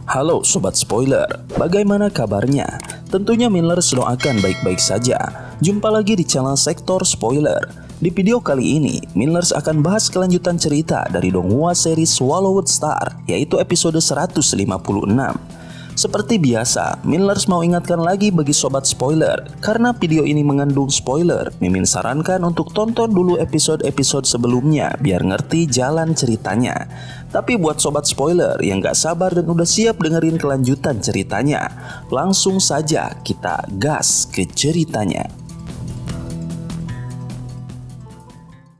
Halo Sobat Spoiler, bagaimana kabarnya? Tentunya Millers doakan baik-baik saja. Jumpa lagi di channel Sektor Spoiler. Di video kali ini, Millers akan bahas kelanjutan cerita dari Donghua series Swallowed Star, yaitu episode 156. Seperti biasa, Millers mau ingatkan lagi bagi Sobat Spoiler, karena video ini mengandung spoiler, Mimin sarankan untuk tonton dulu episode-episode sebelumnya biar ngerti jalan ceritanya. Tapi buat Sobat Spoiler yang gak sabar dan udah siap dengerin kelanjutan ceritanya, langsung saja kita gas ke ceritanya.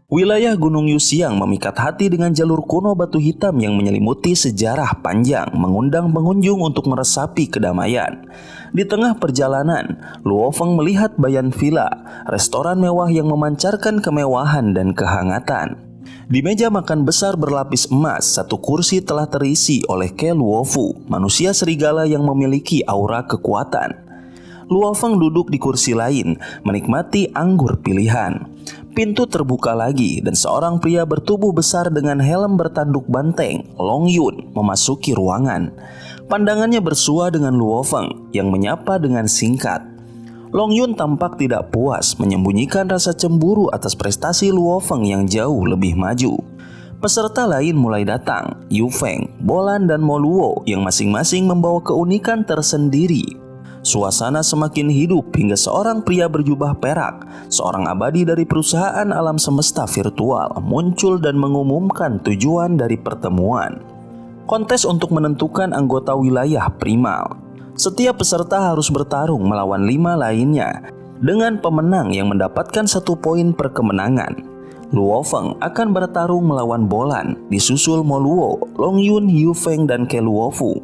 Wilayah Gunung Yuxiang memikat hati dengan jalur kuno batu hitam yang menyelimuti sejarah panjang, mengundang pengunjung untuk meresapi kedamaian. Di tengah perjalanan, Luo Feng melihat Bayan Villa, restoran mewah yang memancarkan kemewahan dan kehangatan. Di meja makan besar berlapis emas, satu kursi telah terisi oleh Ke Luofu, manusia serigala yang memiliki aura kekuatan. Luo Feng duduk di kursi lain, menikmati anggur pilihan. Pintu terbuka lagi dan seorang pria bertubuh besar dengan helm bertanduk banteng, Long Yun, memasuki ruangan. Pandangannya bersua dengan Luo Feng yang menyapa dengan singkat. Long Yun tampak tidak puas, menyembunyikan rasa cemburu atas prestasi Luo Feng yang jauh lebih maju. Peserta lain mulai datang, Yu Feng, Bolan dan Mo Luo yang masing-masing membawa keunikan tersendiri. Suasana semakin hidup hingga seorang pria berjubah perak, seorang abadi dari perusahaan alam semesta virtual, muncul dan mengumumkan tujuan dari pertemuan. Kontes untuk menentukan anggota wilayah primal. Setiap peserta harus bertarung melawan 5 lainnya, dengan pemenang yang mendapatkan 1 poin per kemenangan. Luo Feng akan bertarung melawan Bolan, disusul Mo Luo, Long Yun, Yu Feng, dan Ke Luofu.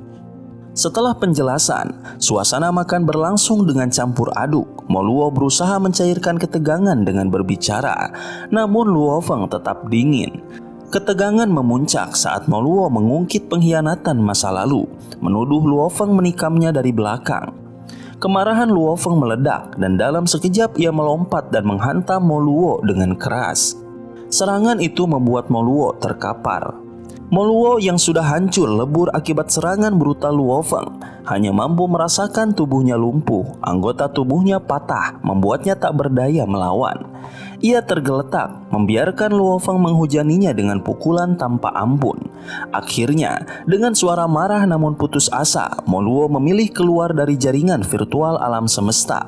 Setelah penjelasan, suasana makan berlangsung dengan campur aduk. Mo Luo berusaha mencairkan ketegangan dengan berbicara, namun Luo Feng tetap dingin. Ketegangan memuncak saat Mo Luo mengungkit pengkhianatan masa lalu, menuduh Luo Feng menikamnya dari belakang. Kemarahan Luo Feng meledak dan dalam sekejap ia melompat dan menghantam Mo Luo dengan keras. Serangan itu membuat Mo Luo terkapar. Mo Luo yang sudah hancur lebur akibat serangan brutal Luo Feng hanya mampu merasakan tubuhnya lumpuh, anggota tubuhnya patah, membuatnya tak berdaya melawan. Ia tergeletak, membiarkan Luo Feng menghujaninya dengan pukulan tanpa ampun. Akhirnya, dengan suara marah namun putus asa, Mo Luo memilih keluar dari jaringan virtual alam semesta.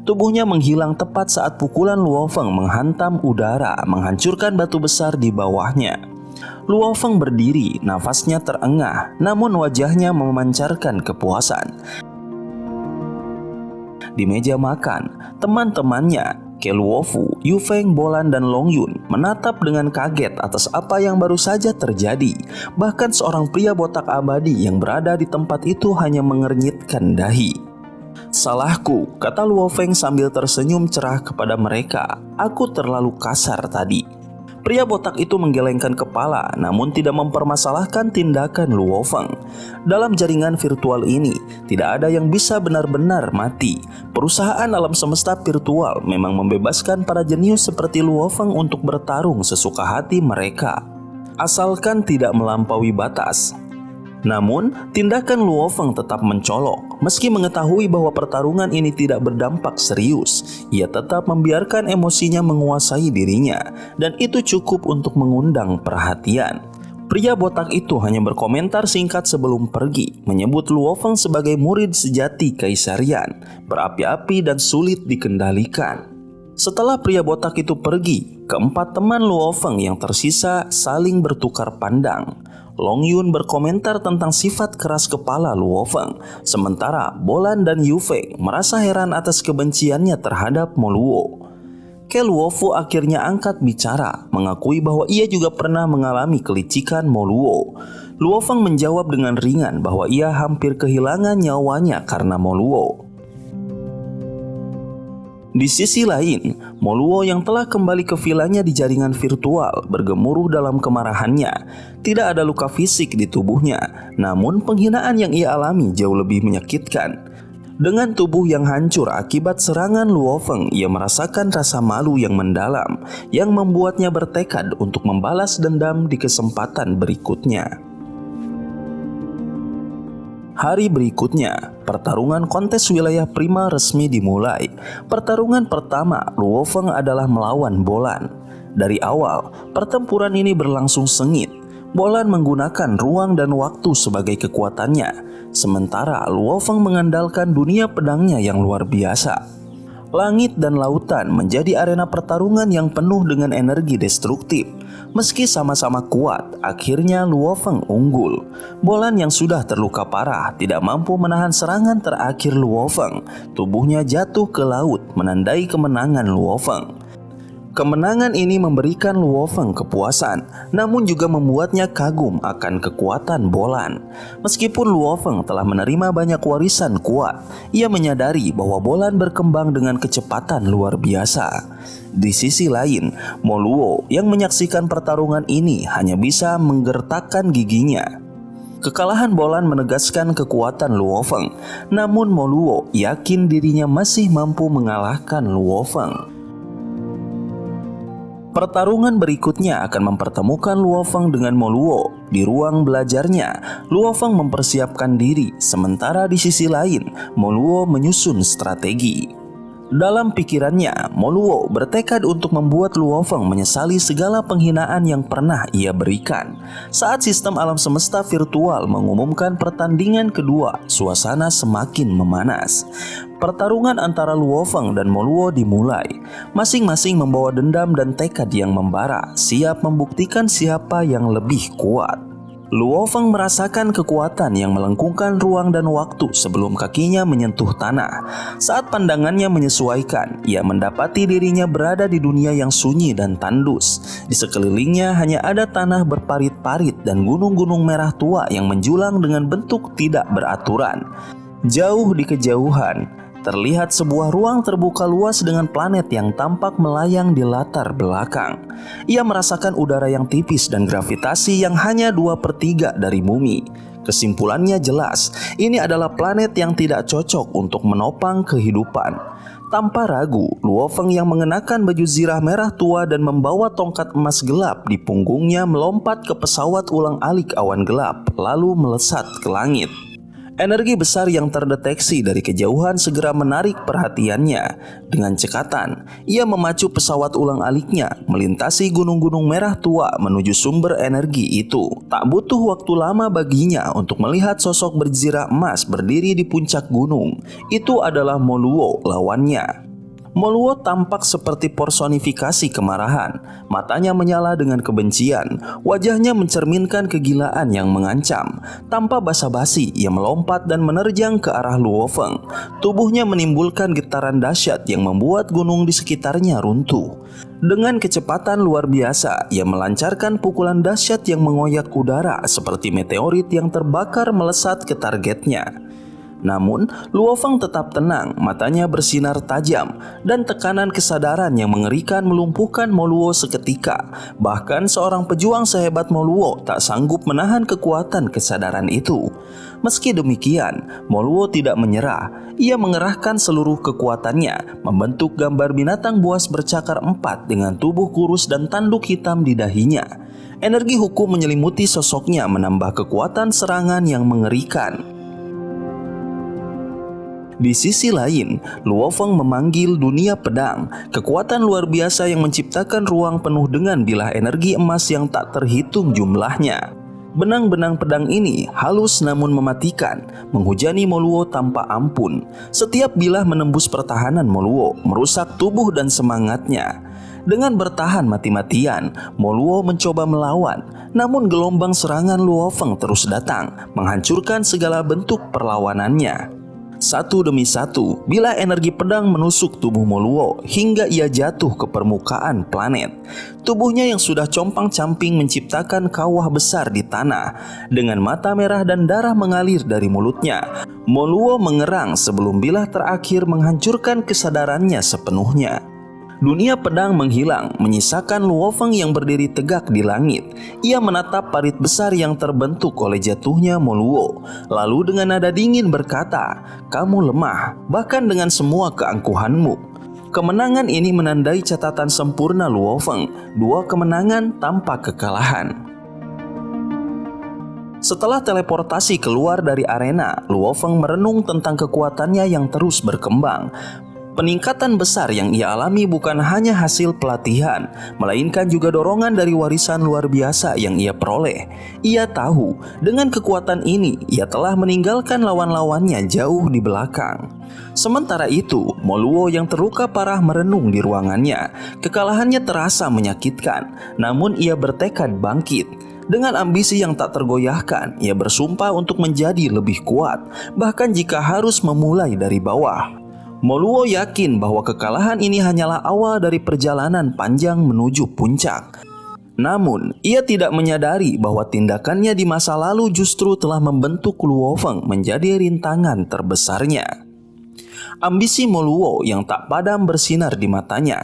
Tubuhnya menghilang tepat saat pukulan Luo Feng menghantam udara, menghancurkan batu besar di bawahnya. Luo Feng berdiri, nafasnya terengah, namun wajahnya memancarkan kepuasan. Di meja makan, teman-temannya, Ke Luofu, Yu Feng, Bolan, dan Long Yun menatap dengan kaget atas apa yang baru saja terjadi. Bahkan seorang pria botak abadi yang berada di tempat itu hanya mengernyitkan dahi. "Salahku," kata Luo Feng sambil tersenyum cerah kepada mereka. "Aku terlalu kasar tadi." Pria botak itu menggelengkan kepala namun tidak mempermasalahkan tindakan Luo Feng. Dalam jaringan virtual ini, tidak ada yang bisa benar-benar mati. Perusahaan alam semesta virtual memang membebaskan para jenius seperti Luo Feng untuk bertarung sesuka hati mereka, asalkan tidak melampaui batas. Namun, tindakan Luo Feng tetap mencolok. Meski mengetahui bahwa pertarungan ini tidak berdampak serius, ia tetap membiarkan emosinya menguasai dirinya, dan itu cukup untuk mengundang perhatian. Pria botak itu hanya berkomentar singkat sebelum pergi, menyebut Luo Feng sebagai murid sejati kaisarian, berapi-api dan sulit dikendalikan. Setelah pria botak itu pergi, keempat teman Luo Feng yang tersisa saling bertukar pandang. Long Yun berkomentar tentang sifat keras kepala Luo Feng, sementara Bolan dan Yu Feng merasa heran atas kebenciannya terhadap Mo Luo. Ke Luofu akhirnya angkat bicara, mengakui bahwa ia juga pernah mengalami kelicikan Mo Luo. Luo Feng menjawab dengan ringan bahwa ia hampir kehilangan nyawanya karena Mo Luo. Di sisi lain, Mo Luo yang telah kembali ke vilanya di jaringan virtual bergemuruh dalam kemarahannya. Tidak ada luka fisik di tubuhnya, namun penghinaan yang ia alami jauh lebih menyakitkan. Dengan tubuh yang hancur akibat serangan Luo Feng, ia merasakan rasa malu yang mendalam, yang membuatnya bertekad untuk membalas dendam di kesempatan berikutnya. Hari berikutnya, pertarungan kontes wilayah prima resmi dimulai. Pertarungan pertama, Luo Feng adalah melawan Bolan. Dari awal, pertempuran ini berlangsung sengit. Bolan menggunakan ruang dan waktu sebagai kekuatannya, sementara Luo Feng mengandalkan dunia pedangnya yang luar biasa. Langit dan lautan menjadi arena pertarungan yang penuh dengan energi destruktif. Meski sama-sama kuat, akhirnya Luo Feng unggul. Bolan yang sudah terluka parah tidak mampu menahan serangan terakhir Luo Feng. Tubuhnya jatuh ke laut, menandai kemenangan Luo Feng. Kemenangan ini memberikan Luo Feng kepuasan, namun juga membuatnya kagum akan kekuatan Bolan. Meskipun Luo Feng telah menerima banyak warisan kuat, ia menyadari bahwa Bolan berkembang dengan kecepatan luar biasa. Di sisi lain, Mo Luo yang menyaksikan pertarungan ini hanya bisa menggertakkan giginya. Kekalahan Bolan menegaskan kekuatan Luo Feng, namun Mo Luo yakin dirinya masih mampu mengalahkan Luo Feng. Pertarungan berikutnya akan mempertemukan Luo Feng dengan Mo Luo. Di ruang belajarnya, Luo Feng mempersiapkan diri, sementara di sisi lain, Mo Luo menyusun strategi. Dalam pikirannya, Mo Luo bertekad untuk membuat Luo Feng menyesali segala penghinaan yang pernah ia berikan. Saat sistem alam semesta virtual mengumumkan pertandingan kedua, suasana semakin memanas. Pertarungan antara Luo Feng dan Mo Luo dimulai. Masing-masing membawa dendam dan tekad yang membara, siap membuktikan siapa yang lebih kuat. Luo Feng merasakan kekuatan yang melengkungkan ruang dan waktu sebelum kakinya menyentuh tanah. Saat pandangannya menyesuaikan, ia mendapati dirinya berada di dunia yang sunyi dan tandus. Di sekelilingnya hanya ada tanah berparit-parit dan gunung-gunung merah tua yang menjulang dengan bentuk tidak beraturan. Jauh di kejauhan, terlihat sebuah ruang terbuka luas dengan planet yang tampak melayang di latar belakang. Ia merasakan udara yang tipis dan gravitasi yang hanya 2/3 dari bumi. Kesimpulannya jelas, ini adalah planet yang tidak cocok untuk menopang kehidupan. Tanpa ragu, Luo Feng yang mengenakan baju zirah merah tua dan membawa tongkat emas gelap di punggungnya melompat ke pesawat ulang-alik awan gelap, lalu melesat ke langit. Energi besar yang terdeteksi dari kejauhan segera menarik perhatiannya. Dengan cekatan, ia memacu pesawat ulang-aliknya melintasi gunung-gunung merah tua menuju sumber energi itu. Tak butuh waktu lama baginya untuk melihat sosok berzirah emas berdiri di puncak gunung. Itu adalah Mo Luo, lawannya. Mo Luo tampak seperti personifikasi kemarahan. Matanya menyala dengan kebencian. Wajahnya mencerminkan kegilaan yang mengancam. Tanpa basa-basi, ia melompat dan menerjang ke arah Luo Feng. Tubuhnya menimbulkan getaran dahsyat yang membuat gunung di sekitarnya runtuh. Dengan kecepatan luar biasa, ia melancarkan pukulan dahsyat yang mengoyak udara seperti meteorit yang terbakar melesat ke targetnya. Namun, Luo Feng tetap tenang, matanya bersinar tajam, dan tekanan kesadaran yang mengerikan melumpuhkan Mo Luo seketika. Bahkan seorang pejuang sehebat Mo Luo tak sanggup menahan kekuatan kesadaran itu. Meski demikian, Mo Luo tidak menyerah. Ia mengerahkan seluruh kekuatannya, membentuk gambar binatang buas bercakar 4 dengan tubuh kurus dan tanduk hitam di dahinya. Energi hukum menyelimuti sosoknya, menambah kekuatan serangan yang mengerikan. Di sisi lain, Luo Feng memanggil dunia pedang, kekuatan luar biasa yang menciptakan ruang penuh dengan bilah energi emas yang tak terhitung jumlahnya. Benang-benang pedang ini halus namun mematikan, menghujani Mo Luo tanpa ampun. Setiap bilah menembus pertahanan Mo Luo, merusak tubuh dan semangatnya. Dengan bertahan mati-matian, Mo Luo mencoba melawan, namun gelombang serangan Luo Feng terus datang, menghancurkan segala bentuk perlawanannya. Satu demi satu, bilah energi pedang menusuk tubuh Mo Luo hingga ia jatuh ke permukaan planet. Tubuhnya yang sudah compang-camping menciptakan kawah besar di tanah. Dengan mata merah dan darah mengalir dari mulutnya, Mo Luo mengerang sebelum bilah terakhir menghancurkan kesadarannya sepenuhnya. Dunia pedang menghilang, menyisakan Luo Feng yang berdiri tegak di langit. Ia menatap parit besar yang terbentuk oleh jatuhnya Mo Luo. Lalu dengan nada dingin berkata, "Kamu lemah, bahkan dengan semua keangkuhanmu." Kemenangan ini menandai catatan sempurna Luo Feng, 2 kemenangan tanpa kekalahan. Setelah teleportasi keluar dari arena, Luo Feng merenung tentang kekuatannya yang terus berkembang. Peningkatan besar yang ia alami bukan hanya hasil pelatihan, melainkan juga dorongan dari warisan luar biasa yang ia peroleh. Ia tahu, dengan kekuatan ini, ia telah meninggalkan lawan-lawannya jauh di belakang. Sementara itu, Moluo yang terluka parah merenung di ruangannya. Kekalahannya terasa menyakitkan, namun ia bertekad bangkit. Dengan ambisi yang tak tergoyahkan, ia bersumpah untuk menjadi lebih kuat, bahkan jika harus memulai dari bawah. Moluo yakin bahwa kekalahan ini hanyalah awal dari perjalanan panjang menuju puncak. Namun, ia tidak menyadari bahwa tindakannya di masa lalu justru telah membentuk Luo Feng menjadi rintangan terbesarnya. Ambisi Moluo yang tak padam bersinar di matanya.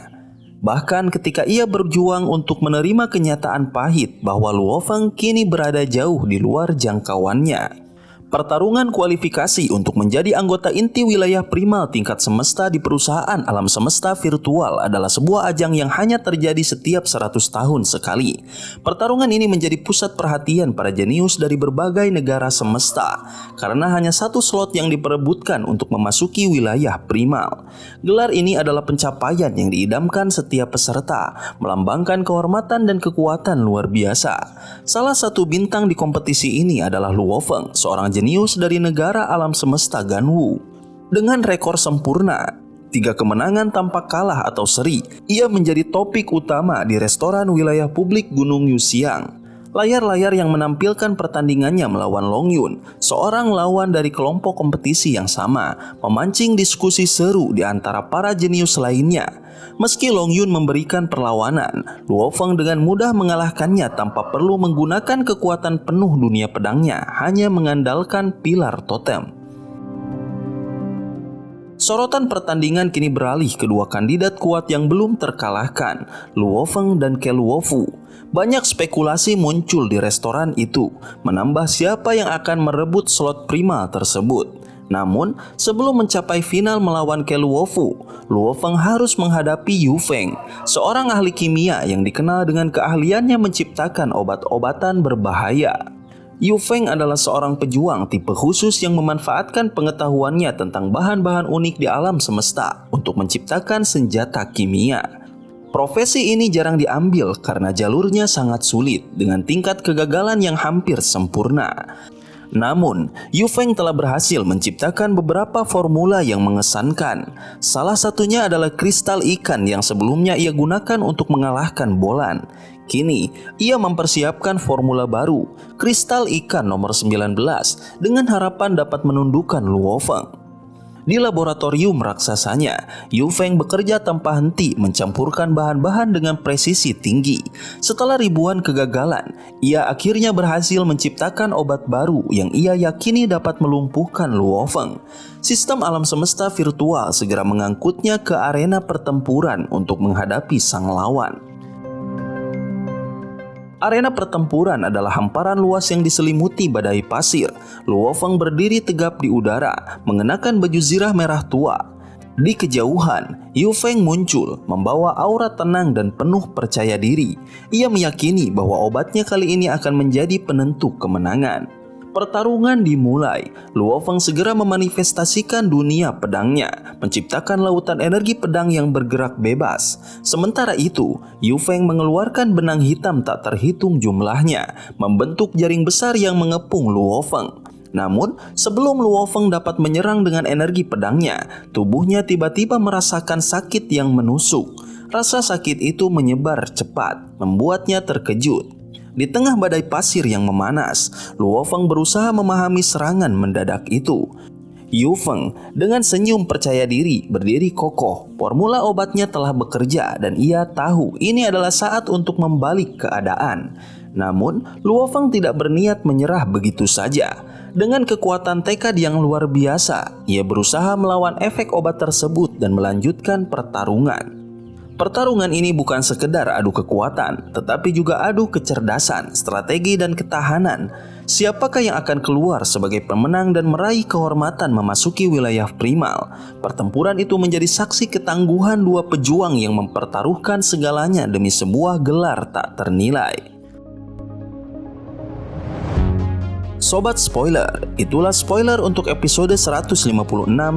Bahkan ketika ia berjuang untuk menerima kenyataan pahit bahwa Luo Feng kini berada jauh di luar jangkauannya. Pertarungan kualifikasi untuk menjadi anggota inti wilayah primal tingkat semesta di perusahaan alam semesta virtual adalah sebuah ajang yang hanya terjadi setiap 100 tahun sekali. Pertarungan ini menjadi pusat perhatian para jenius dari berbagai negara semesta karena hanya satu slot yang diperebutkan untuk memasuki wilayah primal. Gelar ini adalah pencapaian yang diidamkan setiap peserta, melambangkan kehormatan dan kekuatan luar biasa. Salah satu bintang di kompetisi ini adalah Luo Feng, seorang jenius dari negara alam semesta Ganwu. Dengan rekor sempurna, 3 kemenangan tanpa kalah atau seri, ia menjadi topik utama di restoran wilayah publik Gunung Yuxiang. Layar-layar yang menampilkan pertandingannya melawan Long Yun, seorang lawan dari kelompok kompetisi yang sama, memancing diskusi seru di antara para jenius lainnya. Meski Long Yun memberikan perlawanan, Luo Feng dengan mudah mengalahkannya tanpa perlu menggunakan kekuatan penuh dunia pedangnya, hanya mengandalkan pilar totem. Sorotan pertandingan kini beralih ke dua kandidat kuat yang belum terkalahkan, Luo Feng dan Ke Luofu. Banyak spekulasi muncul di restoran itu, menambah siapa yang akan merebut slot primal tersebut. Namun, sebelum mencapai final melawan Ke Luofu, Luo Feng harus menghadapi Yu Feng, seorang ahli kimia yang dikenal dengan keahliannya menciptakan obat-obatan berbahaya. Yu Feng adalah seorang pejuang tipe khusus yang memanfaatkan pengetahuannya tentang bahan-bahan unik di alam semesta untuk menciptakan senjata kimia. Profesi ini jarang diambil karena jalurnya sangat sulit dengan tingkat kegagalan yang hampir sempurna. Namun, Yu Feng telah berhasil menciptakan beberapa formula yang mengesankan. Salah satunya adalah kristal ikan yang sebelumnya ia gunakan untuk mengalahkan Bolan. Kini, ia mempersiapkan formula baru, kristal ikan nomor 19, dengan harapan dapat menundukkan Luo Feng. Di laboratorium raksasanya, Yu Feng bekerja tanpa henti mencampurkan bahan-bahan dengan presisi tinggi. Setelah ribuan kegagalan, ia akhirnya berhasil menciptakan obat baru yang ia yakini dapat melumpuhkan Luo Feng. Sistem alam semesta virtual segera mengangkutnya ke arena pertempuran untuk menghadapi sang lawan. Arena pertempuran adalah hamparan luas yang diselimuti badai pasir. Luo Feng berdiri tegap di udara, mengenakan baju zirah merah tua. Di kejauhan, Yu Feng muncul, membawa aura tenang dan penuh percaya diri. Ia meyakini bahwa obatnya kali ini akan menjadi penentu kemenangan. Pertarungan dimulai. Luo Feng segera memanifestasikan dunia pedangnya, menciptakan lautan energi pedang yang bergerak bebas. Sementara itu, Yu Feng mengeluarkan benang hitam tak terhitung jumlahnya, membentuk jaring besar yang mengepung Luo Feng. Namun, sebelum Luo Feng dapat menyerang dengan energi pedangnya, tubuhnya tiba-tiba merasakan sakit yang menusuk. Rasa sakit itu menyebar cepat, membuatnya terkejut. Di tengah badai pasir yang memanas, Luo Feng berusaha memahami serangan mendadak itu. Yu Feng dengan senyum percaya diri berdiri kokoh. Formula obatnya telah bekerja dan ia tahu ini adalah saat untuk membalik keadaan. Namun, Luo Feng tidak berniat menyerah begitu saja. Dengan kekuatan tekad yang luar biasa, ia berusaha melawan efek obat tersebut dan melanjutkan pertarungan. Pertarungan ini bukan sekedar adu kekuatan, tetapi juga adu kecerdasan, strategi, dan ketahanan. Siapakah yang akan keluar sebagai pemenang dan meraih kehormatan memasuki wilayah primal? Pertempuran itu menjadi saksi ketangguhan dua pejuang yang mempertaruhkan segalanya demi sebuah gelar tak ternilai. Sobat spoiler, itulah spoiler untuk episode 156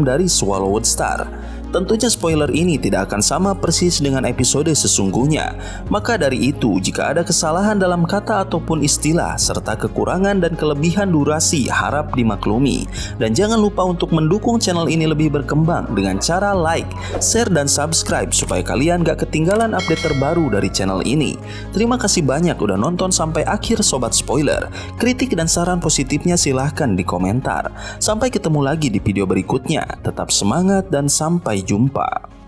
dari Swallowed Star. Tentunya spoiler ini tidak akan sama persis dengan episode sesungguhnya. Maka dari itu, jika ada kesalahan dalam kata ataupun istilah, serta kekurangan dan kelebihan durasi, harap dimaklumi. Dan jangan lupa untuk mendukung channel ini lebih berkembang dengan cara like, share, dan subscribe supaya kalian gak ketinggalan update terbaru dari channel ini. Terima kasih banyak udah nonton sampai akhir Sobat Spoiler. Kritik dan saran positifnya silahkan di komentar. Sampai ketemu lagi di video berikutnya. Tetap semangat dan sampai jumpa.